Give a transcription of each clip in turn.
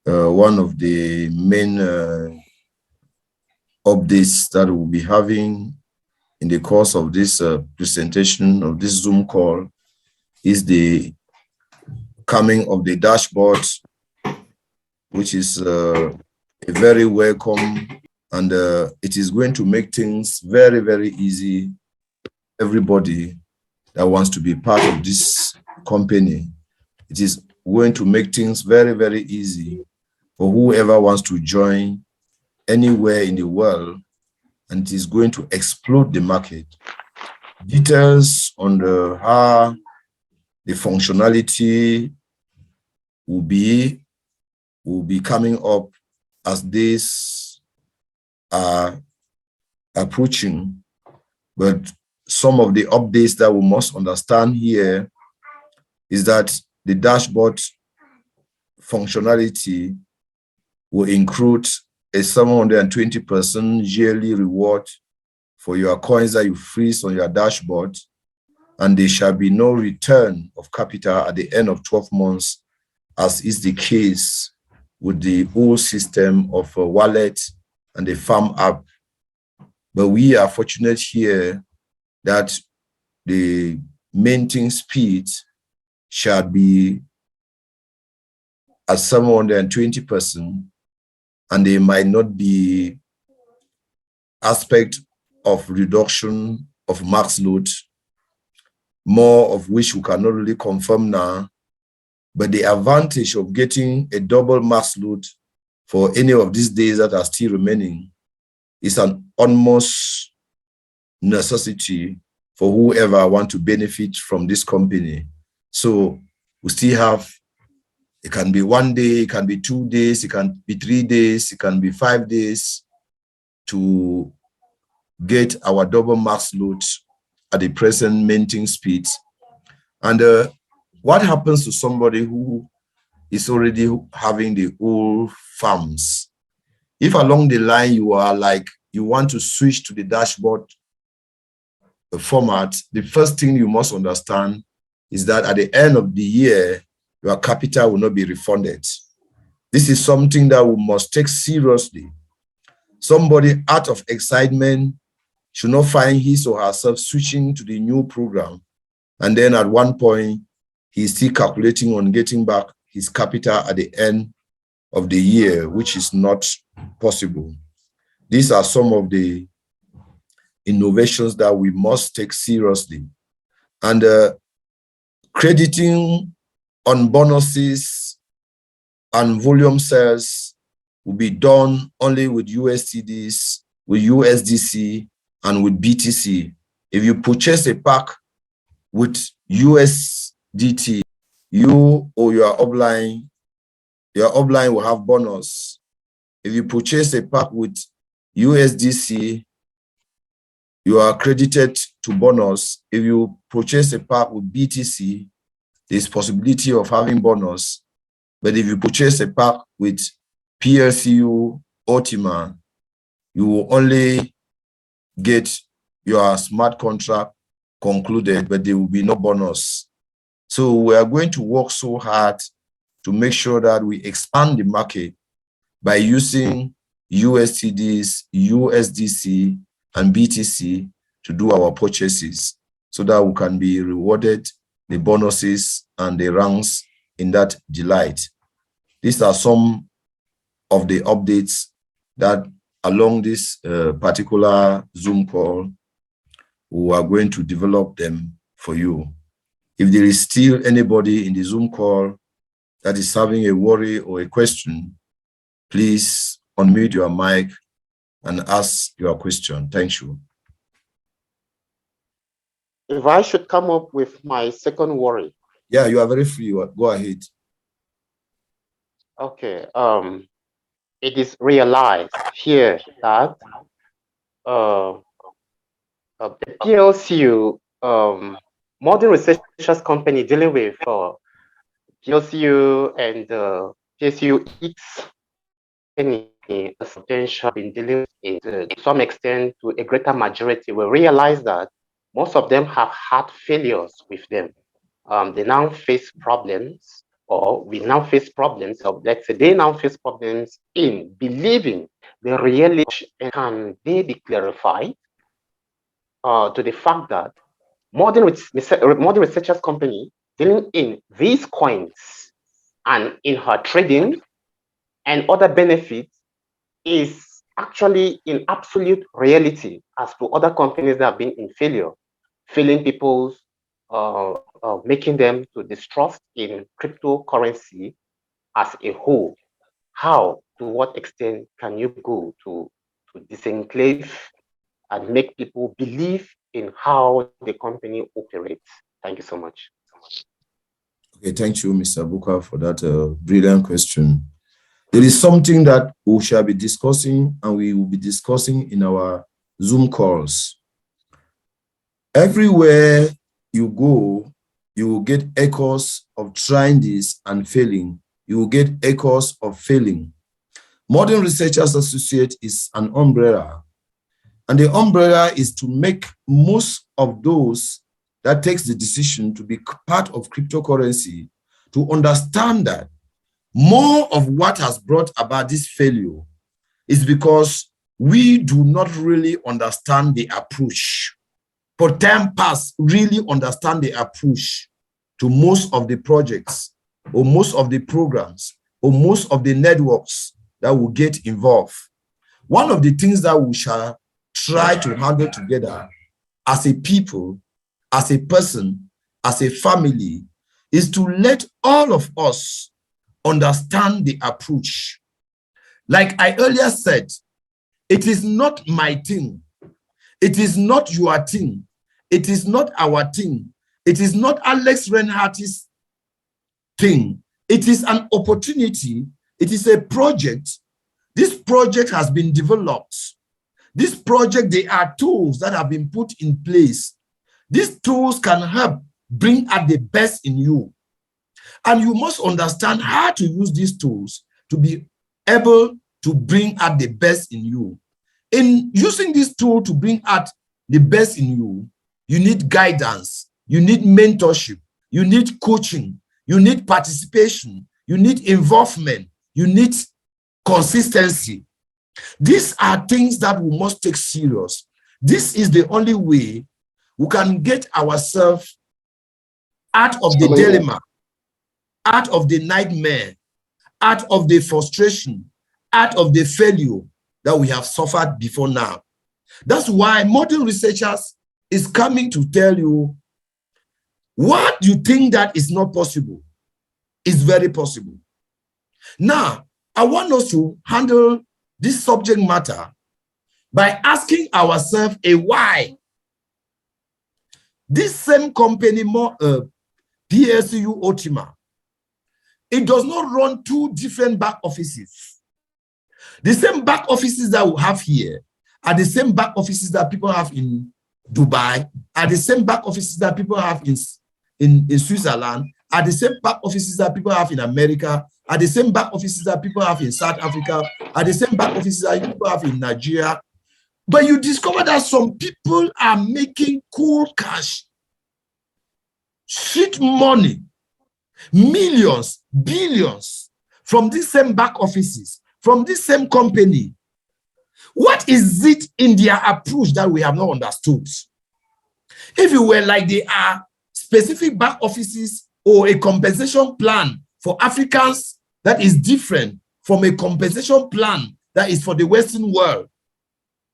one of the main updates that we'll be having in the course of this presentation of this Zoom call is the coming of the dashboard, which is a very welcome, and it is going to make things very, very easy. Everybody that wants to be part of this company, it is going to make things very, very easy for whoever wants to join anywhere in the world, and it is going to explode the market. Details on how the functionality will be coming up as days are approaching. But some of the updates that we must understand here is that the dashboard functionality will include a 720% yearly reward for your coins that you freeze on your dashboard, and there shall be no return of capital at the end of 12 months, as is the case with the old system of a wallet and the farm app. But we are fortunate here that the minting speed shall be at 720%, and there might not be aspect of reduction of max load, more of which we cannot really confirm now. But the advantage of getting a double max load for any of these days that are still remaining is an almost necessity for whoever want to benefit from this company. So we still have, it can be 1 day, it can be 2 days, it can be 3 days, it can be 5 days to get our double max load at the present minting speed. And what happens to somebody who is already having the old farms? If along the line you are like, you want to switch to the dashboard format, the first thing you must understand is that at the end of the year, your capital will not be refunded. This is something that we must take seriously. Somebody out of excitement should not find his or herself switching to the new program, and then at one point, he's still calculating on getting back his capital at the end of the year, which is not possible. These are some of the innovations that we must take seriously. And crediting on bonuses and volume sales will be done only with USDCs, with USDC, and with BTC. If you purchase a pack with USDT, you or your upline will have bonus. If you purchase a pack with USDC, you are credited to bonus. If you purchase a pack with BTC, there's possibility of having bonus. But if you purchase a pack with PLCU Ultima, you will only get your smart contract concluded, but there will be no bonus. So we are going to work so hard to make sure that we expand the market by using USDs, USDC, and BTC to do our purchases, so that we can be rewarded the bonuses and the ranks in that delight. These are some of the updates that along this particular Zoom call, we are going to develop them for you. If there is still anybody in the Zoom call that is having a worry or a question, please unmute your mic and ask your question. Thank you. If I should come up with my second worry. Yeah, you are very free. Go ahead. Okay. It is realized here that the PLCU modern researchers company dealing with PLCU and PLCU X any potential been dealing with it to some extent, to a greater majority, will realize that most of them have had failures with them. They now face problems or we now face problems, or let's say they now face problems in believing the reality, and can they be clarified to the fact that modern researchers company dealing in these coins and in her trading and other benefits is actually in absolute reality as to other companies that have been in failure, failing people's, making them to distrust in cryptocurrency as a whole. How, to what extent can you go to disenclave and make people believe in how the company operates? Thank you so much. Okay, thank you, Mr. Buka, for that brilliant question. There is something that we shall be discussing, and we will be discussing in our Zoom calls. Everywhere you go, you will get echoes of trying this and failing. You will get echoes of failing. Modern Researchers Associate is an umbrella, and the umbrella is to make most of those that takes the decision to be part of cryptocurrency to understand that more of what has brought about this failure is because we do not really understand the approach. For time past, really understand the approach to most of the projects or most of the programs or most of the networks that will get involved. One of the things that we shall try to handle together as a people, as a person, as a family, is to let all of us understand the approach. Like I earlier said, it is not my thing. It is not your thing. It is not our thing. It is not Alex Reinhardt's thing. It is an opportunity. It is a project. This project has been developed. This project, there are tools that have been put in place. These tools can help bring out the best in you. And you must understand how to use these tools to be able to bring out the best in you. In using this tool to bring out the best in you, you need guidance, you need mentorship, you need coaching, you need participation, you need involvement, you need consistency. These are things that we must take serious. This is the only way we can get ourselves out of the dilemma, out of the nightmare, out of the frustration, out of the failure that we have suffered before now. That's why modern researchers is coming to tell you what you think that is not possible is very possible. Now, I want us to handle this subject matter by asking ourselves a why. This same company, PLCU Ultima, it does not run two different back offices. The same back offices that we have here are the same back offices that people have in Dubai, are the same back offices that people have in Switzerland, are the same back offices that people have in America, are the same back offices that people have in South Africa, are the same back offices that people have in Nigeria. But you discover that some people are making cool cash, shit money, millions, billions from these same back offices, from this same company. What is it in their approach that we have not understood? If it were like they are specific back offices or a compensation plan for Africans that is different from a compensation plan that is for the Western world,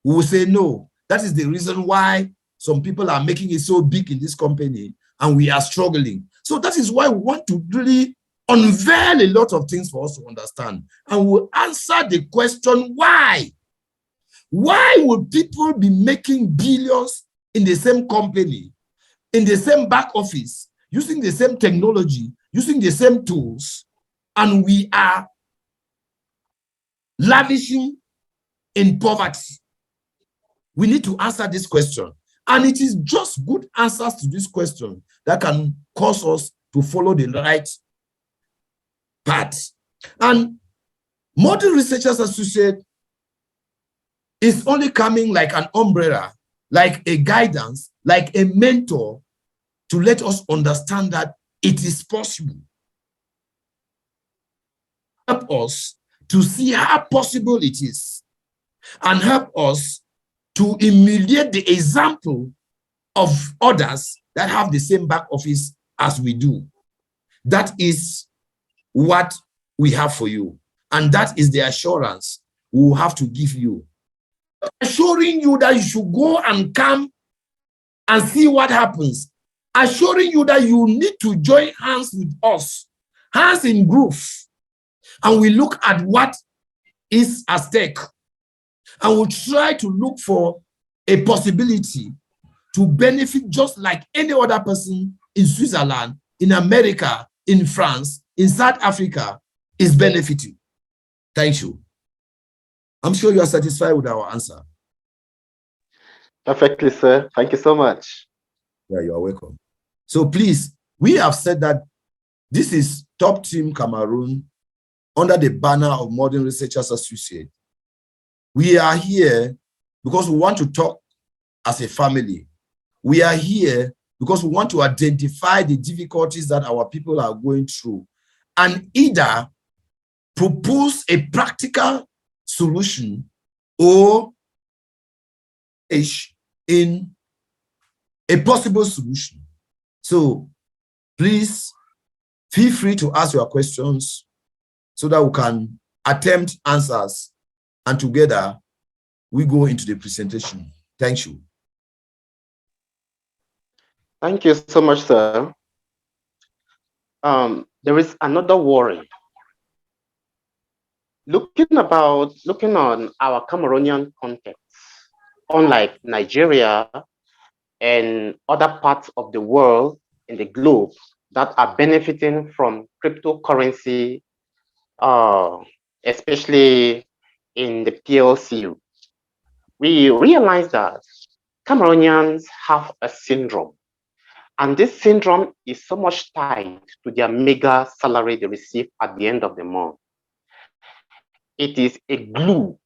we will say no. That is the reason why some people are making it so big in this company and we are struggling. So that is why we want to really unveil a lot of things for us to understand. And we'll answer the question, why? Why would people be making billions in the same company, in the same back office, using the same technology, using the same tools, and we are lavishing in poverty? We need to answer this question. And it is just good answers to this question that can cause us to follow the right path. And Modern Researchers Associate is only coming like an umbrella, like a guidance, like a mentor to let us understand that it is possible. help us to see how possible it is and help us to emulate the example of others that have the same back office as we do. That is what we have for you. And that is the assurance we will have to give you. Assuring you that you should go and come and see what happens. Assuring you that you need to join hands with us, hands in groove, and we look at what is at stake. And we'll try to look for a possibility to benefit just like any other person in Switzerland, in America, in France, in South Africa is benefiting. Thank you. I'm sure you are satisfied with our answer. Perfectly, sir. Thank you so much. Yeah, you are welcome. So please, we have said that this is Top Team Cameroon under the banner of Modern Researchers Associate. We are here because we want to talk as a family. We are here because we want to identify the difficulties that our people are going through and either propose a practical solution or in a possible solution. So please feel free to ask your questions so that we can attempt answers, and together we go into the presentation. Thank you. Thank you so much, sir. There is another worry. Looking on our Cameroonian context, unlike Nigeria and other parts of the world in the globe that are benefiting from cryptocurrency, especially in the PLCU, we realize that Cameroonians have a syndrome. And this syndrome is so much tied to their mega salary they receive at the end of the month. It is a glue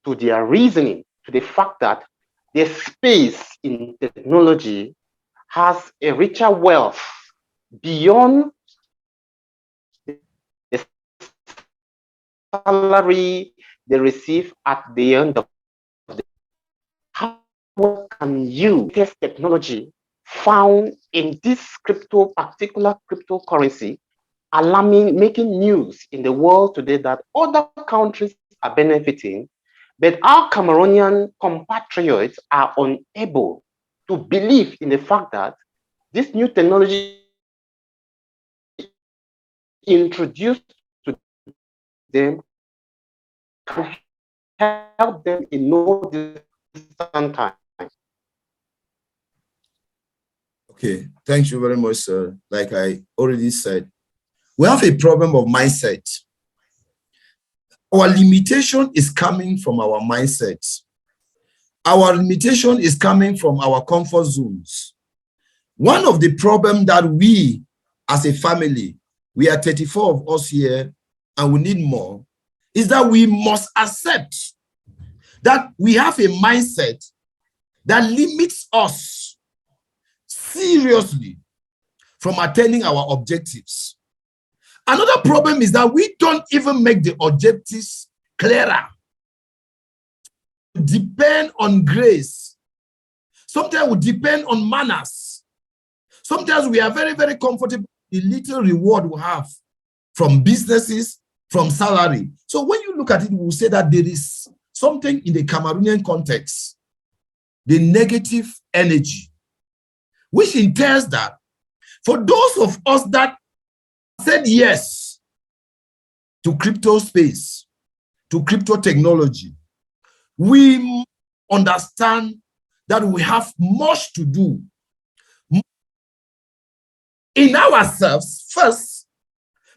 to their reasoning, to the fact that their space in technology has a richer wealth beyond the salary they receive at the end of the month. How can you test technology found in this particular cryptocurrency making news in the world today that other countries are benefiting, but our Cameroonian compatriots are unable to believe in the fact that this new technology introduced to them can help them in no distant time. Okay, thank you very much, sir. Like I already said, we have a problem of mindset. Our limitation is coming from our mindset. Our limitation is coming from our comfort zones. One of the problems that we, as a family, we are 34 of us here, and we need more, is that we must accept that we have a mindset that limits us seriously from attaining our objectives. Another problem is that we don't even make the objectives clearer. Depend on grace. Sometimes we depend on manners. Sometimes we are very, very comfortable with the little reward we have from businesses, from salary. So when you look at it, we'll say that there is something in the Cameroonian context, the negative energy, which entails that for those of us that said yes to crypto space, to crypto technology, we understand that we have much to do in ourselves first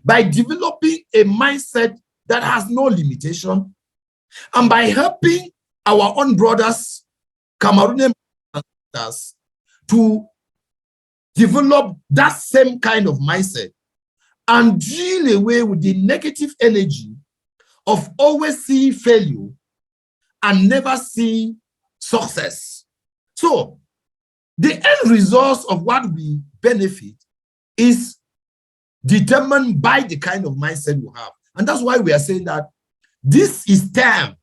by developing a mindset that has no limitation, and by helping our own brothers, Cameroonian brothers, to develop that same kind of mindset and deal away with the negative energy of always seeing failure and never seeing success. So the end result of what we benefit is determined by the kind of mindset we have. And that's why we are saying that this is time.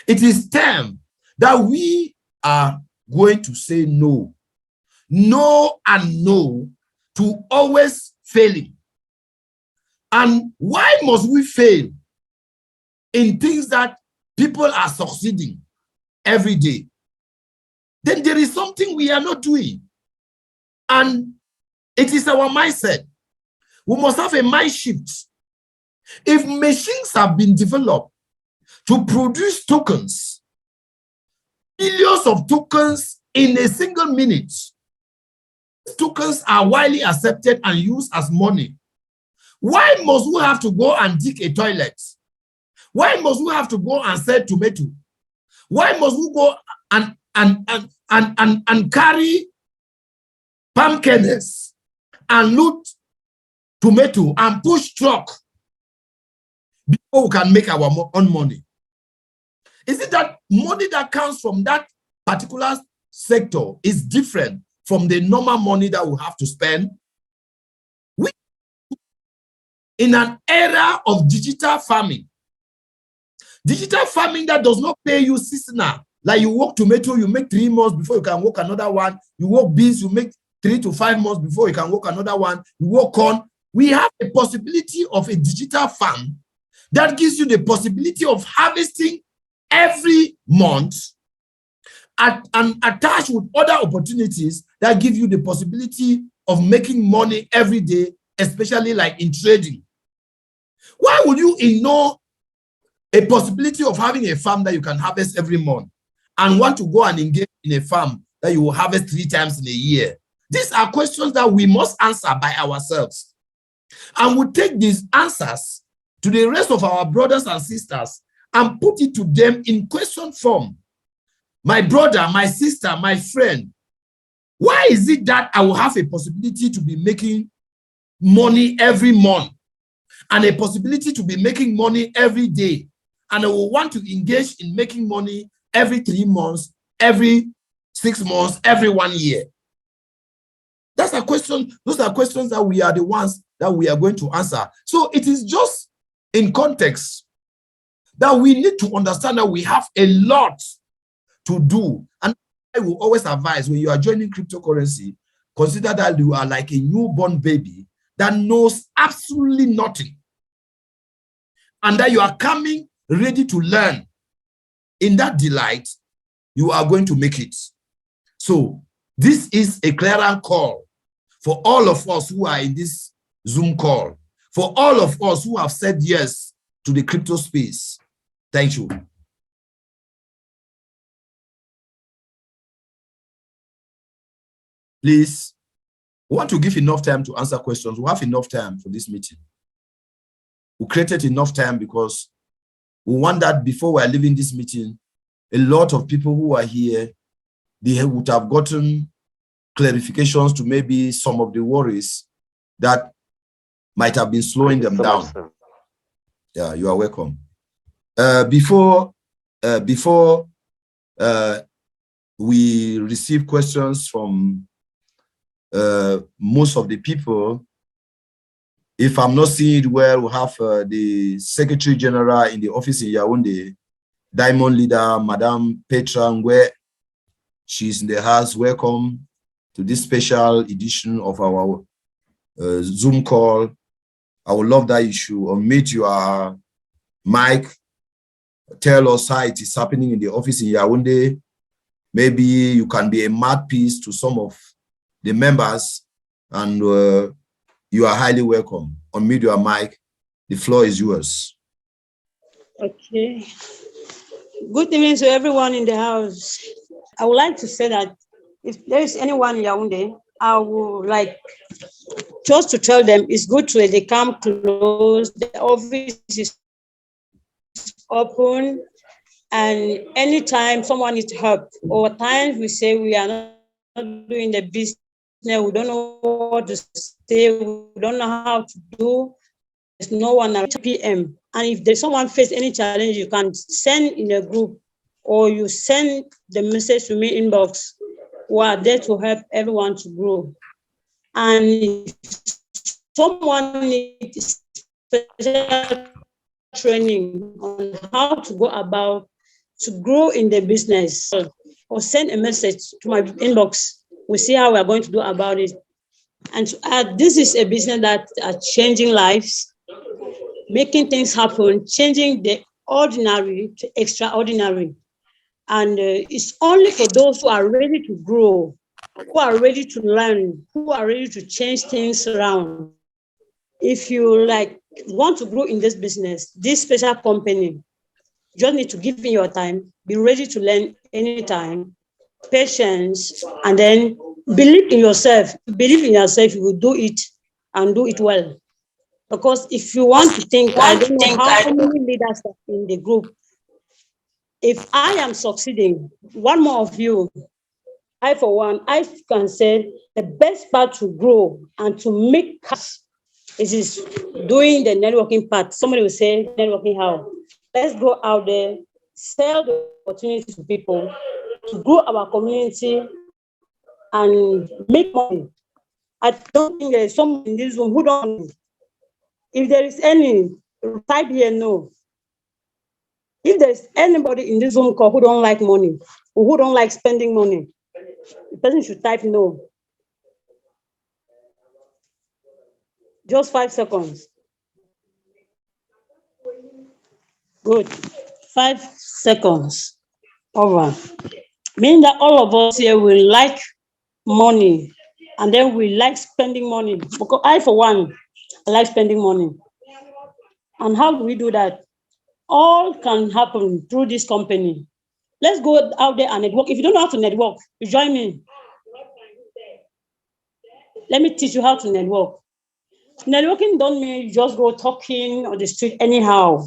It is time that we are going to say no. No and no to always failing. And why must we fail in things that people are succeeding every day? Then there is something we are not doing. And it is our mindset. We must have a mind shift. If machines have been developed to produce tokens, billions of tokens in a single minute, tokens are widely accepted and used as money. Why must we have to go and dig a toilet? Why must we have to go and sell tomato? Why must we go and carry palm kernels and loot tomato and push truck before we can make our own money? Is it that money that comes from that particular sector is different from the normal money that we have to spend? We, in an era of digital farming that does not pay you seasonal, like you work tomato, you make 3 months before you can work another one. You work beans, you make 3 to 5 months before you can work another one. You work corn. We have a possibility of a digital farm that gives you the possibility of harvesting every month and attached with other opportunities that give you the possibility of making money every day, especially like in trading. Why would you ignore a possibility of having a farm that you can harvest every month and want to go and engage in a farm that you will harvest 3 times in a year? These are questions that we must answer by ourselves. And we'll take these answers to the rest of our brothers and sisters and put it to them in question form. My brother, my sister, my friend, why is it that I will have a possibility to be making money every month and a possibility to be making money every day, and I will want to engage in making money every 3 months, every 6 months, every 1 year? That's a question. Those are questions that we are the ones that we are going to answer. So it is just in context that we need to understand that we have a lot to do. And I will always advise, when you are joining cryptocurrency, consider that you are like a newborn baby that knows absolutely nothing, and that you are coming ready to learn. In that delight, you are going to make it. So this is a clear call for all of us who are in this Zoom call, for all of us who have said yes to the crypto space. Thank you. Please, we want to give enough time to answer questions. We have enough time for this meeting. We created enough time because we want that before we are leaving this meeting, a lot of people who are here, they would have gotten clarifications to maybe some of the worries that might have been slowing them down. Yeah, you are welcome. Before we receive questions from most of the people, if I'm not seeing it well, we have the Secretary General in the office in Yaoundé, Diamond Leader, Madame Petra Ngwe. She's in the house. Welcome to this special edition of our Zoom call. I would love that you should unmute your mic. Tell us how it is happening in the office in Yaoundé. Maybe you can be a mouthpiece to some of the members, and you are highly welcome. Unmute your mic. The floor is yours. Okay. Good evening to everyone in the house. I would like to say that if there is anyone in Yaoundé, I would like just to tell them it's good to let they come close. The office is open, and anytime someone needs help, or times we say we are not doing the business, we don't know what to say, we don't know how to do. There's no one at 2 p.m. And if there's someone face any challenge, you can send in a group, or you send the message to me inbox. We are there to help everyone to grow. And if someone needs special training on how to go about to grow in the business, or send a message to my inbox. We'll see how we're going to do about it. And to add, this is a business that are changing lives, making things happen, changing the ordinary to extraordinary. And it's only for those who are ready to grow, who are ready to learn, who are ready to change things around. If you want to grow in this business, this special company, you just need to give in your time, be ready to learn anytime, patience, and then believe in yourself. Believe in yourself, you will do it and do it well. Because if you want to think, I don't know how many leaders are in the group. If I am succeeding, one more of you, I for one, I can say the best part to grow and to make cash is doing the networking part. Somebody will say, networking how? Let's go out there, sell the opportunity to people, to grow our community and make money. I don't think there's someone in this room who don't. If there is any, type here no. If there's anybody in this room who don't like money, or who don't like spending money, the person should type no. Just 5 seconds. Good. 5 seconds. Over. Meaning that all of us here will like money, and then we like spending money. Because I, for one, I like spending money. And how do we do that? All can happen through this company. Let's go out there and network. If you don't know how to network, you join me. Let me teach you how to network. Networking don't mean you just go talking on the street anyhow.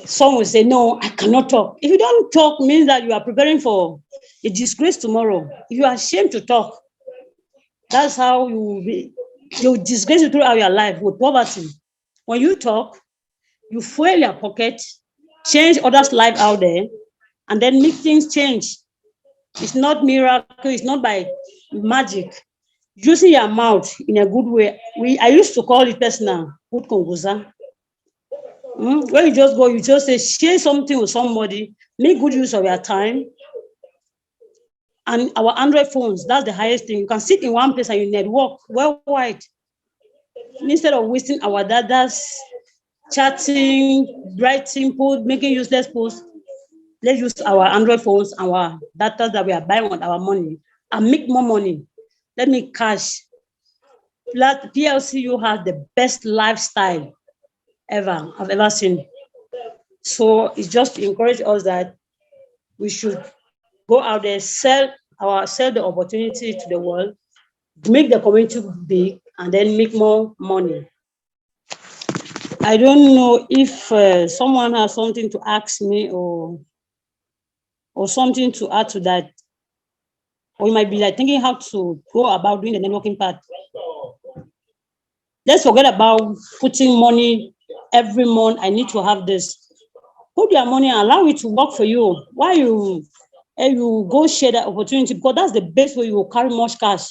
Some will say, no, I cannot talk. If you don't talk, means that you are preparing for a disgrace tomorrow. If you are ashamed to talk, that's how you will be. You disgrace you throughout your life with poverty. When you talk, you fuel your pocket, change others' life out there, and then make things change. It's not miracle, it's not by magic. Using your mouth in a good way. I used to call it personal, good kongoza. When you just go, you just say, share something with somebody, make good use of your time. And our Android phones, that's the highest thing. You can sit in one place and you network worldwide. Instead of wasting our datas, chatting, writing posts, making useless posts, let's use our Android phones, our data that we are buying with our money, and make more money. Let me cash. PLCU has the best lifestyle I've ever seen. So it's just to encourage us that we should go out there, sell the opportunity to the world, make the community big, and then make more money. I don't know if someone has something to ask me or something to add to that. Or you might be thinking how to go about doing the networking part. Let's forget about putting money every month. I need to have this. Put your money and allow it to work for you. Why you go share that opportunity? Because that's the best way you will carry much cash.